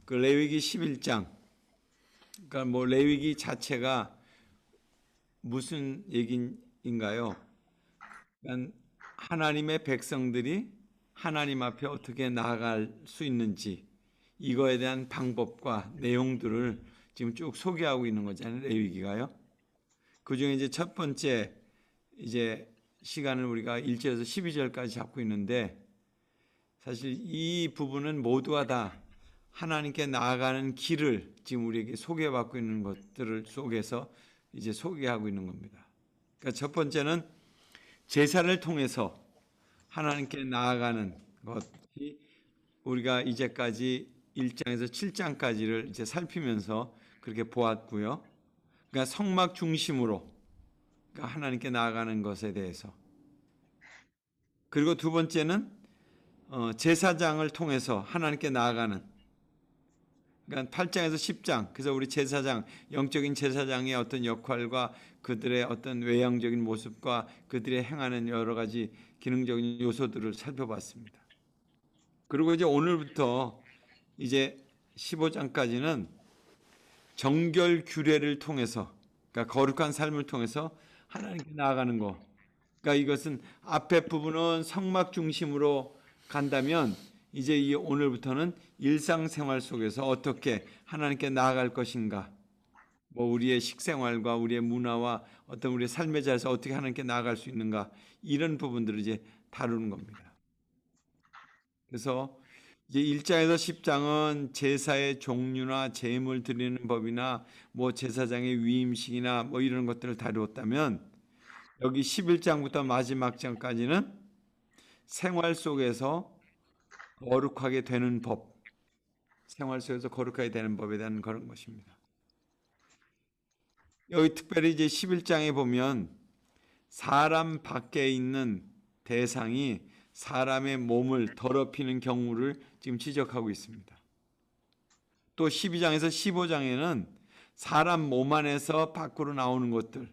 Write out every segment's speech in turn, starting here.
그 레위기 11장, 그러니까 뭐 레위기 자체가 무슨 얘기인가요? 그러니까 하나님의 백성들이 하나님 앞에 어떻게 나아갈 수 있는지 이거에 대한 방법과 내용들을 지금 쭉 소개하고 있는 거잖아요. 레위기가요. 그중에 이제 첫 번째 이제 시간을 우리가 1절에서 12절까지 잡고 있는데 사실 이 부분은 모두가 다 하나님께 나아가는 길을 지금 우리에게 소개받고 있는 것들을 속에서 이제 소개하고 있는 겁니다. 그러니까 첫 번째는 제사를 통해서 하나님께 나아가는 것이 우리가 이제까지 1장에서 7장까지를 이제 살피면서 그렇게 보았고요. 그러니까 성막 중심으로 그러니까 하나님께 나아가는 것에 대해서. 그리고 두 번째는 제사장을 통해서 하나님께 나아가는, 그러니까 8장에서 10장, 그래서 우리 제사장, 영적인 제사장의 어떤 역할과 그들의 어떤 외형적인 모습과 그들의 행하는 여러 가지 기능적인 요소들을 살펴봤습니다. 그리고 이제 오늘부터 이제 15장까지는 정결 규례를 통해서, 그러니까 거룩한 삶을 통해서 하나님께 나아가는 거. 그러니까 이것은 앞에 부분은 성막 중심으로 간다면 이제 이 오늘부터는 일상생활 속에서 어떻게 하나님께 나아갈 것인가, 뭐 우리의 식생활과 우리의 문화와 어떤 우리의 삶의 자리에서 어떻게 하나님께 나아갈 수 있는가, 이런 부분들을 이제 다루는 겁니다. 그래서 이제 1장에서 10장은 제사의 종류나 제물 드리는 법이나 뭐 제사장의 위임식이나 뭐 이런 것들을 다루었다면 여기 11장부터 마지막 장까지는 생활 속에서 거룩하게 되는 법, 생활 속에서 거룩하게 되는 법에 대한 그런 것입니다. 여기 특별히 이제 11장에 보면 사람 밖에 있는 대상이 사람의 몸을 더럽히는 경우를 지금 지적하고 있습니다. 또 12장에서 15장에는 사람 몸 안에서 밖으로 나오는 것들,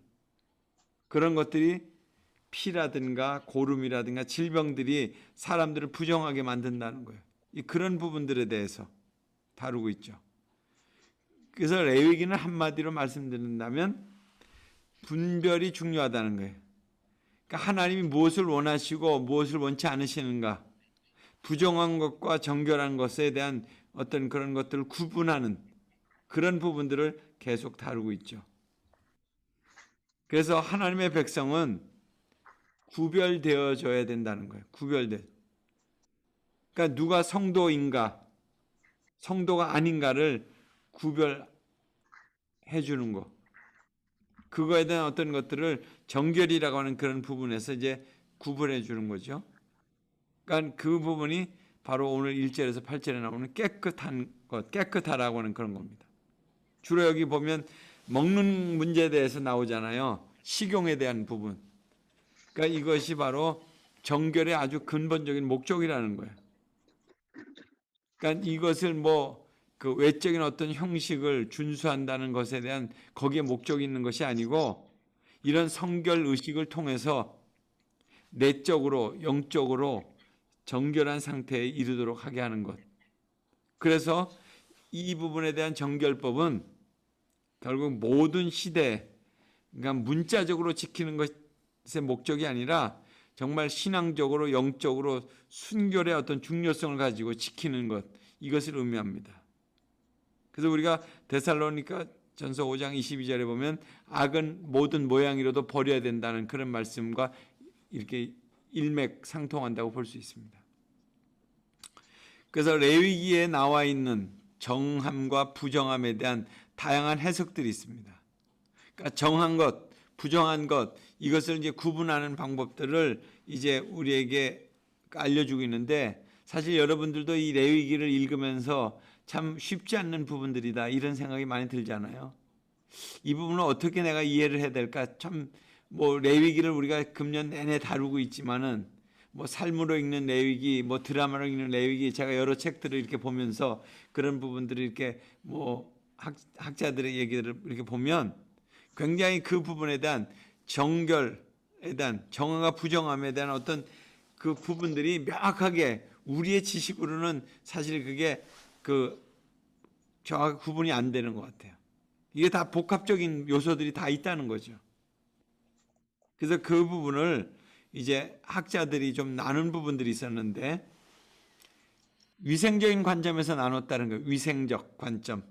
그런 것들이 피라든가 고름이라든가 질병들이 사람들을 부정하게 만든다는 거예요. 그런 부분들에 대해서 다루고 있죠. 그래서 레위기는 한마디로 말씀드린다면 분별이 중요하다는 거예요. 그러니까 하나님이 무엇을 원하시고 무엇을 원치 않으시는가, 부정한 것과 정결한 것에 대한 어떤 그런 것들을 구분하는 그런 부분들을 계속 다루고 있죠. 그래서 하나님의 백성은 구별되어져야 된다는 거예요. 그러니까 누가 성도인가, 성도가 아닌가를 구별해 주는 거. 그거에 대한 어떤 것들을 정결이라고 하는 그런 부분에서 이제 구분해 주는 거죠. 그러니까 그 부분이 바로 오늘 1절에서 8절에 나오는 깨끗한 것, 깨끗하라고 하는 그런 겁니다. 주로 여기 보면 먹는 문제에 대해서 나오잖아요. 식용에 대한 부분. 그러니까 이것이 바로 정결의 아주 근본적인 목적이라는 거예요. 그러니까 이것을 뭐 그 외적인 어떤 형식을 준수한다는 것에 대한 거기에 목적이 있는 것이 아니고 이런 성결 의식을 통해서 내적으로 영적으로 정결한 상태에 이르도록 하게 하는 것. 그래서 이 부분에 대한 정결법은 결국 모든 시대, 그러니까 문자적으로 지키는 것의 목적이 아니라 정말 신앙적으로 영적으로 순결의 어떤 중요성을 가지고 지키는 것, 이것을 의미합니다. 그래서 우리가 데살로니가 전서 5장 22절에 보면 악은 모든 모양이로도 버려야 된다는 그런 말씀과 이렇게 일맥상통한다고 볼 수 있습니다. 그래서 레위기에 나와 있는 정함과 부정함에 대한 다양한 해석들이 있습니다. 그러니까 정한 것, 부정한 것, 이것을 이제 구분하는 방법들을 이제 우리에게 알려주고 있는데 사실 여러분들도 이 레위기를 읽으면서 참 쉽지 않는 부분들이다 이런 생각이 많이 들잖아요. 이 부분을 어떻게 내가 이해를 해야 될까? 참 뭐 레위기를 우리가 금년 내내 다루고 있지만은 뭐 삶으로 읽는 레위기, 뭐 드라마로 읽는 레위기, 제가 여러 책들을 이렇게 보면서 그런 부분들을 이렇게 뭐 학자들의 얘기들을 이렇게 보면 굉장히 그 부분에 대한 정결에 대한 정함과 부정함에 대한 어떤 그 부분들이 명확하게 우리의 지식으로는 사실 그게 그 정확히 구분이 안 되는 것 같아요. 이게 다 복합적인 요소들이 다 있다는 거죠. 그래서 그 부분을 이제 학자들이 좀 나눈 부분들이 있었는데, 위생적인 관점에서 나눴다는 거예요. 위생적 관점.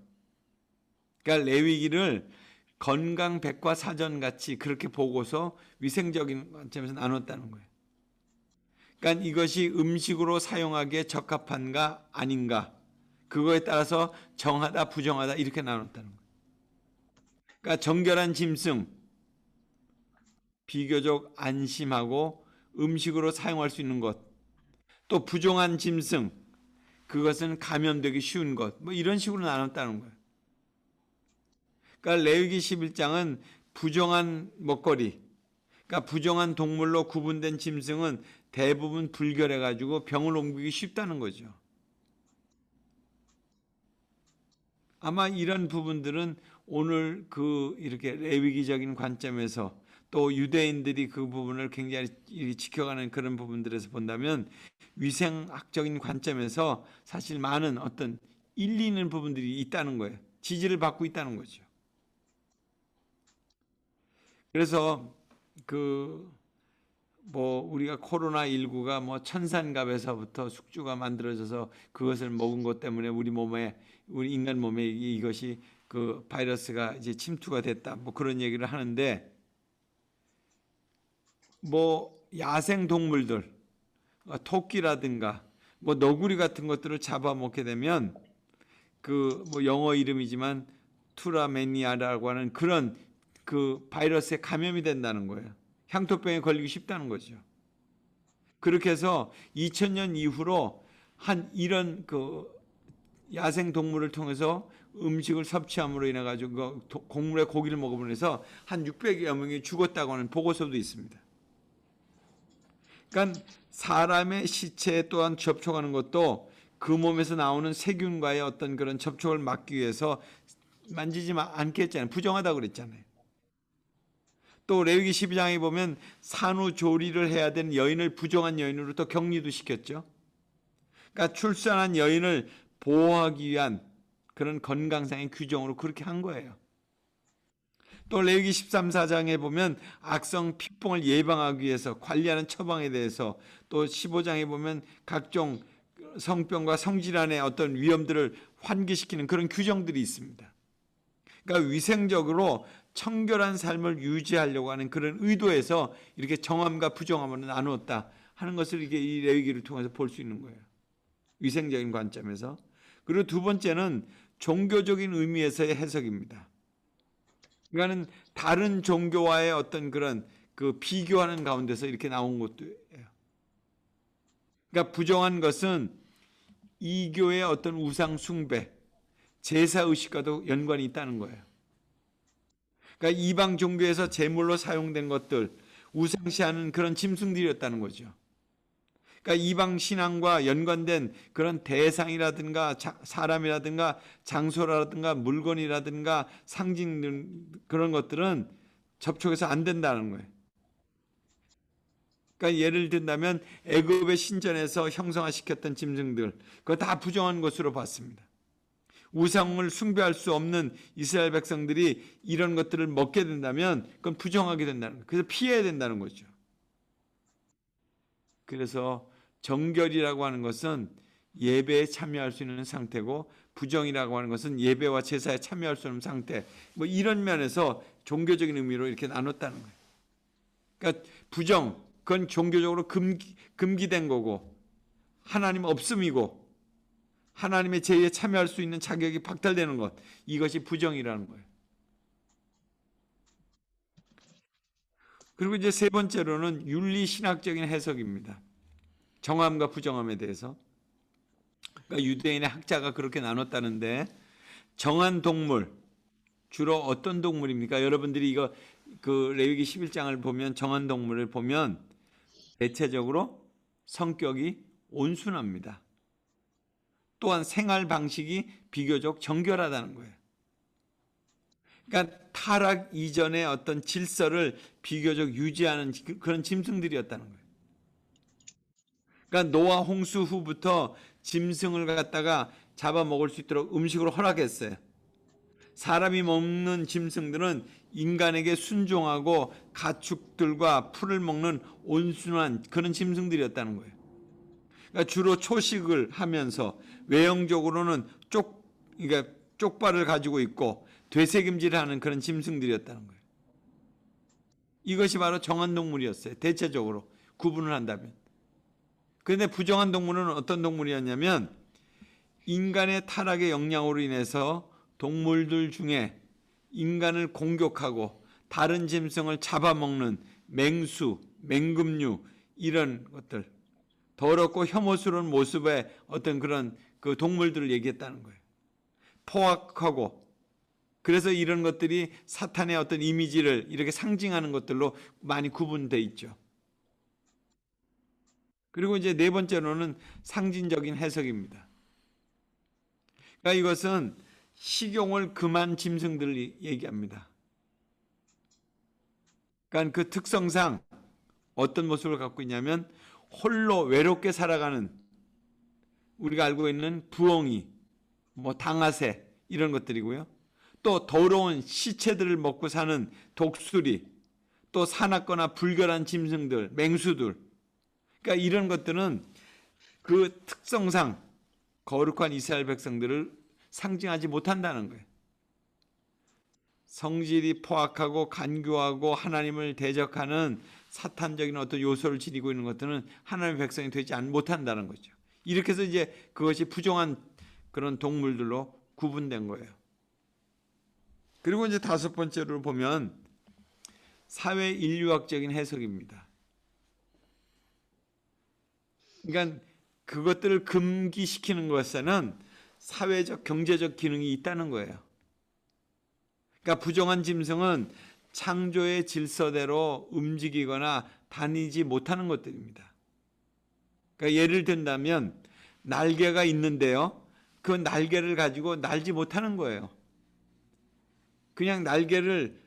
그러니까 레위기를 건강 백과사전 같이 그렇게 보고서 위생적인 관점에서 나눴다는 거예요. 그러니까 이것이 음식으로 사용하기에 적합한가 아닌가, 그거에 따라서 정하다 부정하다 이렇게 나눴다는 거예요. 그러니까 정결한 짐승, 비교적 안심하고 음식으로 사용할 수 있는 것, 또 부정한 짐승, 그것은 감염되기 쉬운 것, 뭐 이런 식으로 나눴다는 거예요. 그러니까 레위기 11장은 부정한 먹거리, 그러니까 부정한 동물로 구분된 짐승은 대부분 불결해 가지고 병을 옮기기 쉽다는 거죠. 아마 이런 부분들은 오늘 이렇게 레위기적인 관점에서 또 유대인들이 그 부분을 굉장히 지켜가는 그런 부분들에서 본다면 위생학적인 관점에서 사실 많은 어떤 일리 있는 부분들이 있다는 거예요. 지지를 받고 있다는 거죠. 그래서 우리가 코로나19가 뭐 천산갑에서부터 숙주가 만들어져서 그것을 먹은 것 때문에 우리 인간 몸에 이것이 그 바이러스가 이제 침투가 됐다, 뭐 그런 얘기를 하는데, 뭐 야생 동물들, 토끼라든가 뭐 너구리 같은 것들을 잡아먹게 되면 뭐 영어 이름이지만 투라메니아라고 하는 그런 바이러스에 감염이 된다는 거예요. 향토병에 걸리기 쉽다는 거죠. 그렇게 해서 2000년 이후로 이런 야생 동물을 통해서 음식을 섭취함으로 인해 가지고 곡물의 고기를 먹음으로 해서 한 600여 명이 죽었다고 하는 보고서도 있습니다. 그러니까 사람의 시체에 또한 접촉하는 것도 그 몸에서 나오는 세균과의 어떤 그런 접촉을 막기 위해서 만지지 않겠잖아요. 부정하다고 그랬잖아요. 또 레위기 12장에 보면 산후조리를 해야 되는 여인을 부정한 여인으로 또 격리도 시켰죠. 그러니까 출산한 여인을 보호하기 위한 그런 건강상의 규정으로 그렇게 한 거예요. 또 레위기 13, 14장에 보면 악성 핏병을 예방하기 위해서 관리하는 처방에 대해서, 또 15장에 보면 각종 성병과 성질환의 어떤 위험들을 환기시키는 그런 규정들이 있습니다. 그러니까 위생적으로 청결한 삶을 유지하려고 하는 그런 의도에서 이렇게 정함과 부정함으로 나누었다 하는 것을 이게 이 레위기를 통해서 볼 수 있는 거예요. 위생적인 관점에서. 그리고 두 번째는 종교적인 의미에서의 해석입니다. 그러니까는 다른 종교와의 어떤 그런 비교하는 가운데서 이렇게 나온 것도예요. 그러니까 부정한 것은 이교의 어떤 우상 숭배, 제사 의식과도 연관이 있다는 거예요. 그러니까 이방 종교에서 제물로 사용된 것들, 우상시하는 그런 짐승들이었다는 거죠. 그러니까 이방 신앙과 연관된 그런 대상이라든가 사람이라든가 장소라든가 물건이라든가 상징, 그런 것들은 접촉해서 안 된다는 거예요. 그러니까 예를 든다면 애굽의 신전에서 형성화시켰던 짐승들, 그거 다 부정한 것으로 봤습니다. 우상을 숭배할 수 없는 이스라엘 백성들이 이런 것들을 먹게 된다면 그건 부정하게 된다는 거예요. 그래서 피해야 된다는 거죠. 그래서 정결이라고 하는 것은 예배에 참여할 수 있는 상태고, 부정이라고 하는 것은 예배와 제사에 참여할 수 없는 상태, 뭐 이런 면에서 종교적인 의미로 이렇게 나눴다는 거예요. 그러니까 부정, 그건 종교적으로 금기된 거고, 하나님 없음이고, 하나님의 제의에 참여할 수 있는 자격이 박탈되는 것, 이것이 부정이라는 거예요. 그리고 이제 세 번째로는 윤리신학적인 해석입니다. 정함과 부정함에 대해서. 그러니까 유대인의 학자가 그렇게 나눴다는데, 정한 동물, 주로 어떤 동물입니까? 여러분들이 이거 레위기 11장을 보면, 정한 동물을 보면 대체적으로 성격이 온순합니다. 또한 생활 방식이 비교적 정결하다는 거예요. 그러니까 타락 이전의 어떤 질서를 비교적 유지하는 그런 짐승들이었다는 거예요. 그러니까 노아 홍수 후부터 짐승을 갖다가 잡아먹을 수 있도록 음식으로 허락했어요. 사람이 먹는 짐승들은 인간에게 순종하고 가축들과 풀을 먹는 온순한 그런 짐승들이었다는 거예요. 그러니까 주로 초식을 하면서 외형적으로는 그러니까 쪽발을 가지고 있고 되새김질하는 그런 짐승들이었다는 거예요. 이것이 바로 정한 동물이었어요. 대체적으로 구분을 한다면. 그런데 부정한 동물은 어떤 동물이었냐면 인간의 타락의 영향으로 인해서 동물들 중에 인간을 공격하고 다른 짐승을 잡아먹는 맹수, 맹금류 이런 것들, 더럽고 혐오스러운 모습의 어떤 그런 그 동물들을 얘기했다는 거예요. 포악하고, 그래서 이런 것들이 사탄의 어떤 이미지를 이렇게 상징하는 것들로 많이 구분되어 있죠. 그리고 이제 네 번째로는 상징적인 해석입니다. 그러니까 이것은 식용을 금한 짐승들을 얘기합니다. 그러니까 그 특성상 어떤 모습을 갖고 있냐면 홀로 외롭게 살아가는, 우리가 알고 있는 부엉이, 당아새 이런 것들이고요. 또 더러운 시체들을 먹고 사는 독수리, 또 사납거나 불결한 짐승들, 맹수들. 그러니까 이런 것들은 그 특성상 거룩한 이스라엘 백성들을 상징하지 못한다는 거예요. 성질이 포악하고 간교하고 하나님을 대적하는 사탄적인 어떤 요소를 지니고 있는 것들은 하나님의 백성이 되지 못한다는 거죠. 이렇게 해서 이제 그것이 부정한 그런 동물들로 구분된 거예요. 그리고 이제 다섯 번째로 보면 사회 인류학적인 해석입니다. 그러니까 그것들을 금기시키는 것에는 사회적, 경제적 기능이 있다는 거예요. 그러니까 부정한 짐승은 창조의 질서대로 움직이거나 다니지 못하는 것들입니다. 그러니까 예를 든다면 날개가 있는데요, 그 날개를 가지고 날지 못하는 거예요. 그냥 날개를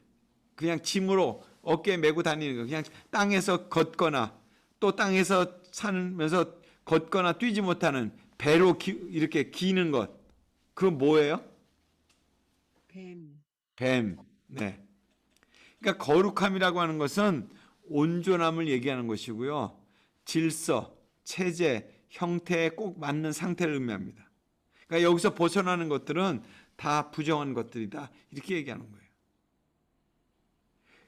그냥 짐으로 어깨에 메고 다니는 거예요. 그냥 땅에서 걷거나 또 땅에서 살면서 걷거나 뛰지 못하는 배로 이렇게 기는 것. 그건 뭐예요? 뱀. 네. 그러니까 거룩함이라고 하는 것은 온전함을 얘기하는 것이고요. 질서, 체제, 형태에 꼭 맞는 상태를 의미합니다. 그러니까 여기서 벗어나는 것들은 다 부정한 것들이다. 이렇게 얘기하는 거예요.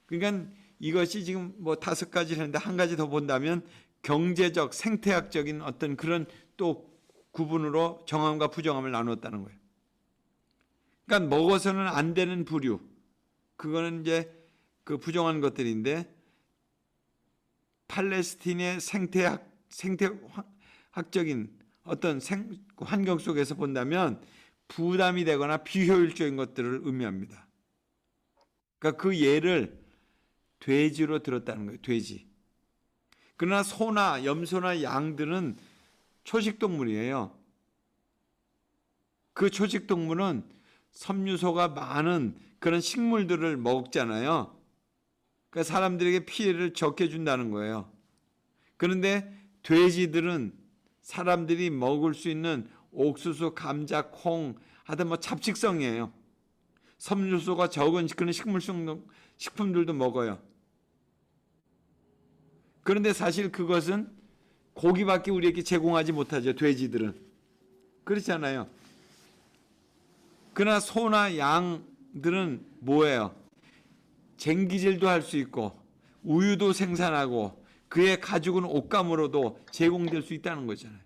그러니까 이것이 지금 다섯 가지를 했는데 한 가지 더 본다면 경제적, 생태학적인 어떤 그런 또 구분으로 정함과 부정함을 나누었다는 거예요. 그러니까 먹어서는 안 되는 부류, 그거는 이제 그 부정한 것들인데, 팔레스틴의 생태학적인 어떤 환경 속에서 본다면 부담이 되거나 비효율적인 것들을 의미합니다. 그러니까 그 예를 돼지로 들었다는 거예요. 돼지. 그러나 소나 염소나 양들은 초식동물이에요. 그 초식동물은 섬유소가 많은 그런 식물들을 먹잖아요. 그러니까 사람들에게 피해를 적게 준다는 거예요. 그런데 돼지들은 사람들이 먹을 수 있는 옥수수, 감자, 콩 하여튼 잡식성이에요. 섬유소가 적은 그런 식품들도 먹어요. 그런데 사실 그것은 고기밖에 우리에게 제공하지 못하죠. 돼지들은. 그렇지 않아요? 그러나 소나 양들은 뭐예요? 쟁기질도 할 수 있고 우유도 생산하고 그의 가죽은 옷감으로도 제공될 수 있다는 거잖아요.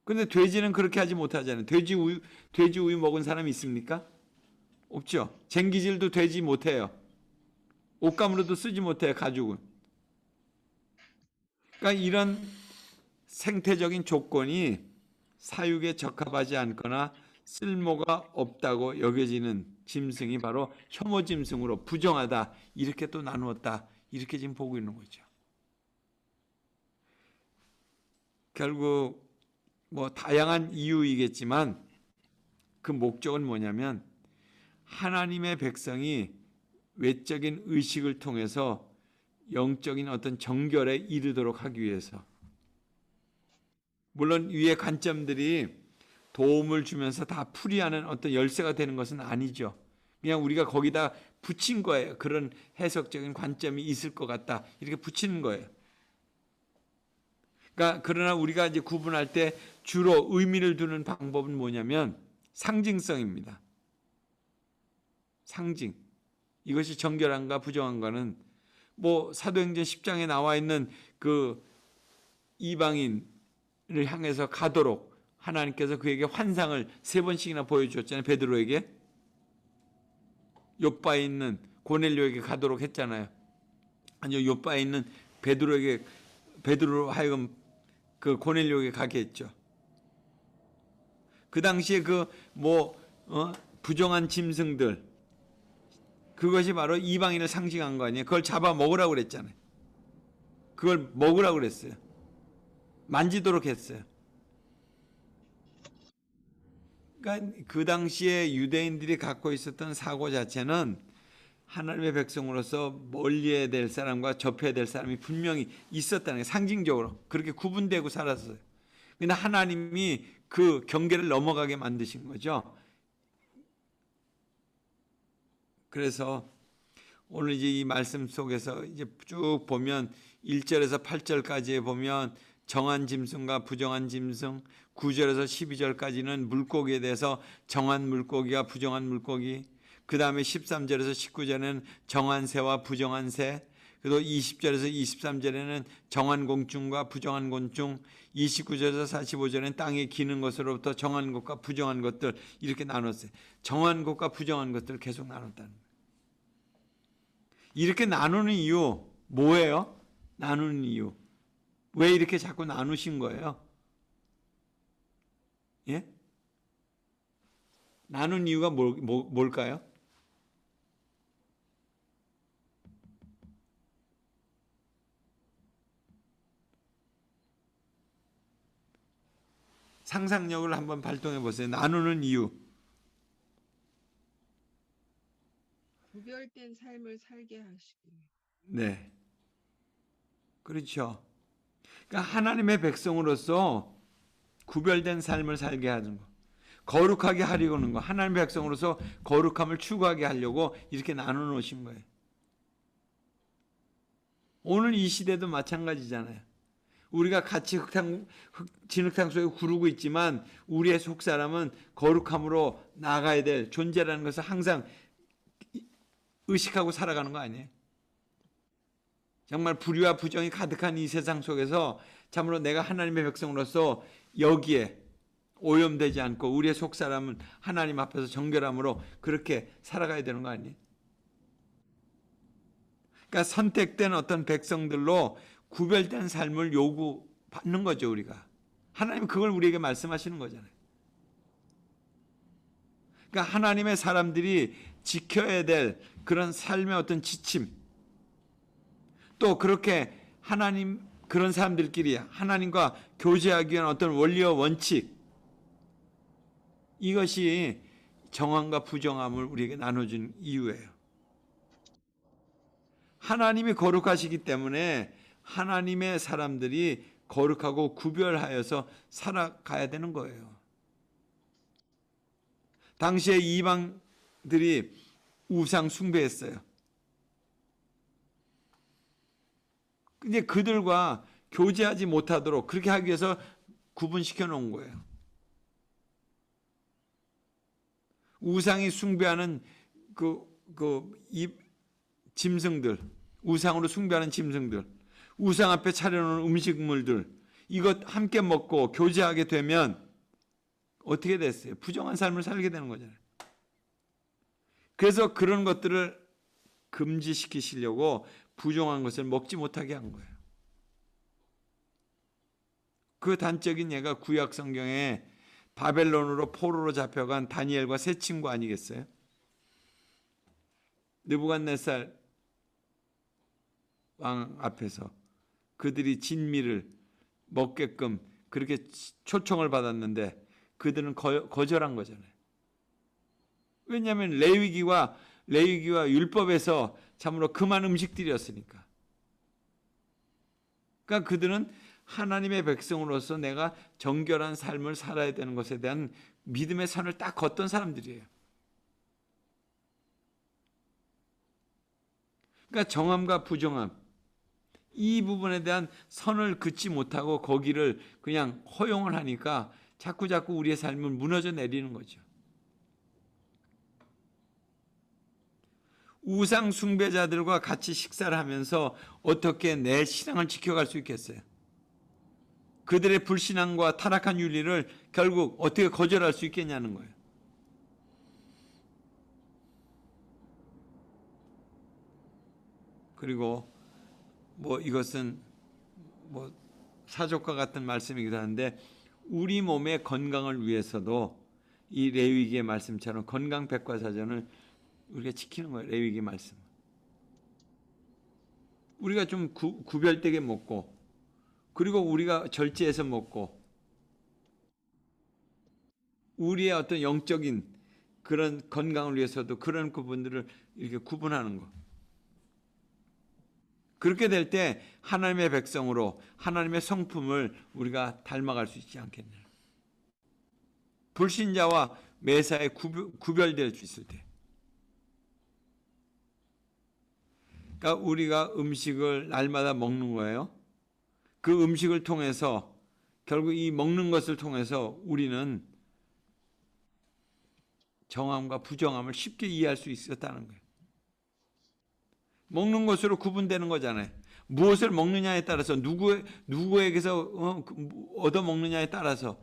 그런데 돼지는 그렇게 하지 못하잖아요. 돼지 우유 먹은 사람이 있습니까? 없죠. 쟁기질도 되지 못해요. 옷감으로도 쓰지 못해요. 가죽은. 그러니까 이런 생태적인 조건이 사육에 적합하지 않거나 쓸모가 없다고 여겨지는 짐승이 바로 혐오 짐승으로 부정하다, 이렇게 또 나누었다, 이렇게 지금 보고 있는 거죠. 결국 다양한 이유이겠지만 그 목적은 뭐냐면 하나님의 백성이 외적인 의식을 통해서 영적인 어떤 정결에 이르도록 하기 위해서, 물론 위의 관점들이 도움을 주면서 다 풀이하는 어떤 열쇠가 되는 것은 아니죠. 그냥 우리가 거기다 붙인 거예요. 그런 해석적인 관점이 있을 것 같다. 이렇게 붙이는 거예요. 그러나 우리가 이제 구분할 때 주로 의미를 두는 방법은 뭐냐면 상징성입니다. 상징. 이것이 정결한가 부정한가는 뭐 사도행전 10장에 나와 있는 그 이방인을 향해서 가도록 하나님께서 그에게 환상을 3번씩이나 보여주었잖아요. 베드로에게. 욥바에 있는 고넬료에게 가도록 했잖아요. 아니요, 욥바에 있는 베드로로 하여금 그 고넬료에게 가게 했죠. 그 당시에 부정한 짐승들, 그것이 바로 이방인을 상징한 거 아니에요. 그걸 잡아 먹으라고 그랬잖아요. 그걸 먹으라고 그랬어요. 만지도록 했어요. 그러니까 그 당시에 유대인들이 갖고 있었던 사고 자체는 하나님의 백성으로서 멀리해야 될 사람과 접해야 될 사람이 분명히 있었다는 게 상징적으로 그렇게 구분되고 살았어요. 그런데 하나님이 그 경계를 넘어가게 만드신 거죠. 그래서 오늘 이제 이 말씀 속에서 이제 쭉 보면 1절에서 8절까지에 보면 정한 짐승과 부정한 짐승, 9절에서 12절까지는 물고기에 대해서 정한 물고기와 부정한 물고기, 그 다음에 13절에서 19절에는 정한 새와 부정한 새, 그리고 20절에서 23절에는 정한 곤충과 부정한 곤충, 29절에서 45절에는 땅에 기는 것으로부터 정한 것과 부정한 것들 이렇게 나눴어요. 정한 것과 부정한 것들을 계속 나눴다는 거예요. 이렇게 나누는 이유 뭐예요? 나누는 이유. 왜 이렇게 자꾸 나누신 거예요? 예? 나눈 이유가 뭘까요? 상상력을 한번 발동해 보세요. 나누는 이유. 구별된 삶을 살게 하시기. 네. 그렇죠. 그러니까 하나님의 백성으로서 구별된 삶을 살게 하는 거. 거룩하게 하려고 하는 거. 하나님의 백성으로서 거룩함을 추구하게 하려고 이렇게 나눠 놓으신 거예요. 오늘 이 시대도 마찬가지잖아요. 우리가 같이 진흙탕 속에 구르고 있지만 우리의 속사람은 거룩함으로 나아가야 될 존재라는 것을 항상 의식하고 살아가는 거 아니에요? 정말 불의와 부정이 가득한 이 세상 속에서 참으로 내가 하나님의 백성으로서 여기에 오염되지 않고 우리의 속사람은 하나님 앞에서 정결함으로 그렇게 살아가야 되는 거 아니에요? 그러니까 선택된 어떤 백성들로 구별된 삶을 요구받는 거죠, 우리가. 하나님은 그걸 우리에게 말씀하시는 거잖아요. 그러니까 하나님의 사람들이 지켜야 될 그런 삶의 어떤 지침, 또 그렇게 그런 사람들끼리 하나님과 교제하기 위한 어떤 원리와 원칙, 이것이 정함과 부정함을 우리에게 나눠준 이유예요. 하나님이 거룩하시기 때문에 하나님의 사람들이 거룩하고 구별하여서 살아가야 되는 거예요. 당시에 이방들이 우상 숭배했어요. 근데 그들과 교제하지 못하도록 그렇게 하기 위해서 구분시켜 놓은 거예요. 우상이 숭배하는 이 짐승들, 우상으로 숭배하는 짐승들, 우상 앞에 차려놓은 음식물들, 이것 함께 먹고 교제하게 되면 어떻게 됐어요? 부정한 삶을 살게 되는 거잖아요. 그래서 그런 것들을 금지시키시려고 부정한 것을 먹지 못하게 한 거예요. 그 단적인 예가 구약 성경에 바벨론으로 포로로 잡혀간 다니엘과 세 친구 아니겠어요? 느부갓네살 왕 앞에서 그들이 진미를 먹게끔 그렇게 초청을 받았는데 그들은 거절한 거잖아요. 왜냐하면 레위기와 율법에서 참으로 금한 음식들이었으니까. 그러니까 그들은 하나님의 백성으로서 내가 정결한 삶을 살아야 되는 것에 대한 믿음의 선을 딱 걷던 사람들이에요. 그러니까 정함과 부정함, 이 부분에 대한 선을 긋지 못하고 거기를 그냥 허용을 하니까 자꾸 우리의 삶은 무너져 내리는 거죠. 우상 숭배자들과 같이 식사를 하면서 어떻게 내 신앙을 지켜갈 수 있겠어요? 그들의 불신앙과 타락한 윤리를 결국 어떻게 거절할 수 있겠냐는 거예요. 그리고 이것은 사족과 같은 말씀이기도 한데, 우리 몸의 건강을 위해서도 이 레위기의 말씀처럼 건강 백과사전을 우리가 지키는 거예요. 레위기 말씀. 우리가 좀 구별되게 먹고, 그리고 우리가 절제해서 먹고, 우리의 어떤 영적인 그런 건강을 위해서도 그런 부분들을 이렇게 구분하는 거. 그렇게 될 때 하나님의 백성으로 하나님의 성품을 우리가 닮아갈 수 있지 않겠냐. 불신자와 매사에 구별될 수 있을 때. 그러니까 우리가 음식을 날마다 먹는 거예요. 그 음식을 통해서 결국 이 먹는 것을 통해서 우리는 정함과 부정함을 쉽게 이해할 수 있었다는 거예요. 먹는 것으로 구분되는 거잖아요. 무엇을 먹느냐에 따라서 누구에게서 얻어 먹느냐에 따라서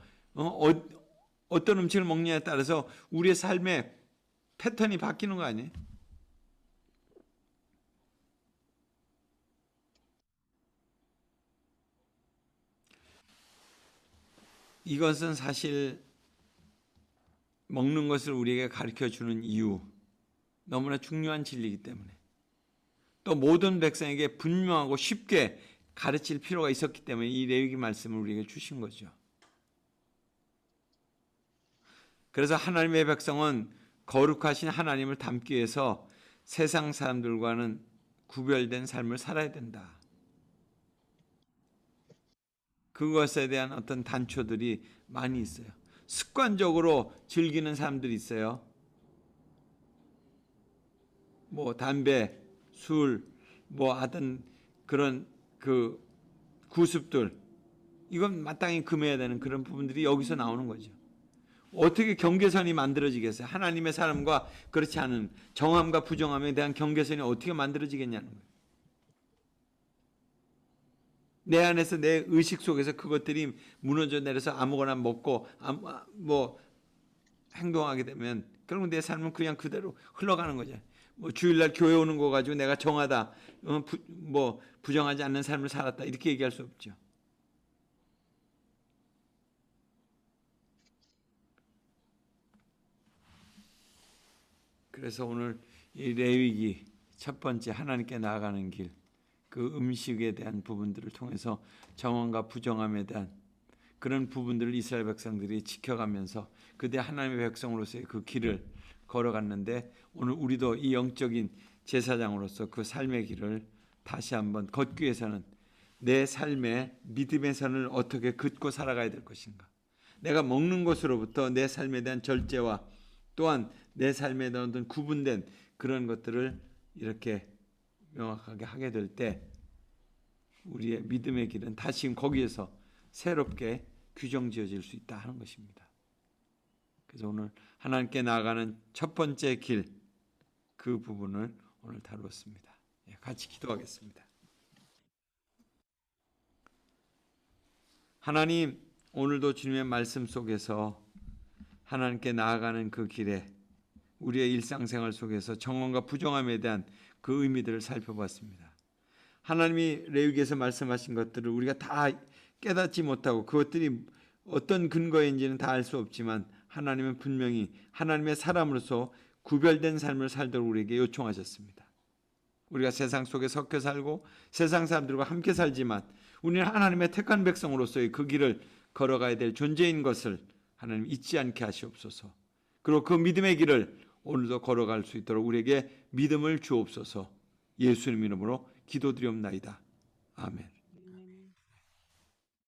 어떤 음식을 먹느냐에 따라서 우리의 삶의 패턴이 바뀌는 거 아니에요? 이것은 사실 먹는 것을 우리에게 가르쳐주는 이유, 너무나 중요한 진리이기 때문에, 또 모든 백성에게 분명하고 쉽게 가르칠 필요가 있었기 때문에 이 레위기 말씀을 우리에게 주신 거죠. 그래서 하나님의 백성은 거룩하신 하나님을 닮기 위해서 세상 사람들과는 구별된 삶을 살아야 된다. 그것에 대한 어떤 단초들이 많이 있어요. 습관적으로 즐기는 사람들이 있어요. 담배, 술, 하여튼 그런 구습들, 이건 마땅히 금해야 되는 그런 부분들이 여기서 나오는 거죠. 어떻게 경계선이 만들어지겠어요? 하나님의 사람과 그렇지 않은 정함과 부정함에 대한 경계선이 어떻게 만들어지겠냐는 거예요. 내 안에서 내 의식 속에서 그것들이 무너져 내려서 아무거나 먹고 행동하게 되면 결국 내 삶은 그냥 그대로 흘러가는 거죠. 주일날 교회 오는 거 가지고 내가 정하다, 부정하지 않는 삶을 살았다 이렇게 얘기할 수 없죠. 그래서 오늘 이 레위기 첫 번째 하나님께 나아가는 길, 그 음식에 대한 부분들을 통해서 정함과 부정함에 대한 그런 부분들을 이스라엘 백성들이 지켜가면서 그대 하나님의 백성으로서의 그 길을 걸어갔는데, 오늘 우리도 이 영적인 제사장으로서 그 삶의 길을 다시 한번 걷기 위해서는 내 삶의 믿음의 선을 어떻게 긋고 살아가야 될 것인가. 내가 먹는 것으로부터 내 삶에 대한 절제와 또한 내 삶에 대한 구분된 그런 것들을 이렇게 명확하게 하게 될 때 우리의 믿음의 길은 다시 거기에서 새롭게 규정지어질 수 있다 하는 것입니다. 그래서 오늘 하나님께 나아가는 첫 번째 길, 그 부분을 오늘 다루었습니다. 같이 기도하겠습니다. 하나님, 오늘도 주님의 말씀 속에서 하나님께 나아가는 그 길에 우리의 일상생활 속에서 정함과 부정함에 대한 그 의미들을 살펴봤습니다. 하나님이 레위기에서 말씀하신 것들을 우리가 다 깨닫지 못하고 그것들이 어떤 근거인지는 다 알 수 없지만 하나님은 분명히 하나님의 사람으로서 구별된 삶을 살도록 우리에게 요청하셨습니다. 우리가 세상 속에 섞여 살고 세상 사람들과 함께 살지만 우리는 하나님의 택한 백성으로서의 그 길을 걸어가야 될 존재인 것을 하나님 잊지 않게 하시옵소서. 그리고 그 믿음의 길을 오늘도 걸어갈 수 있도록 우리에게 믿음을 주옵소서. 예수님 이름으로 기도드리옵나이다. 아멘.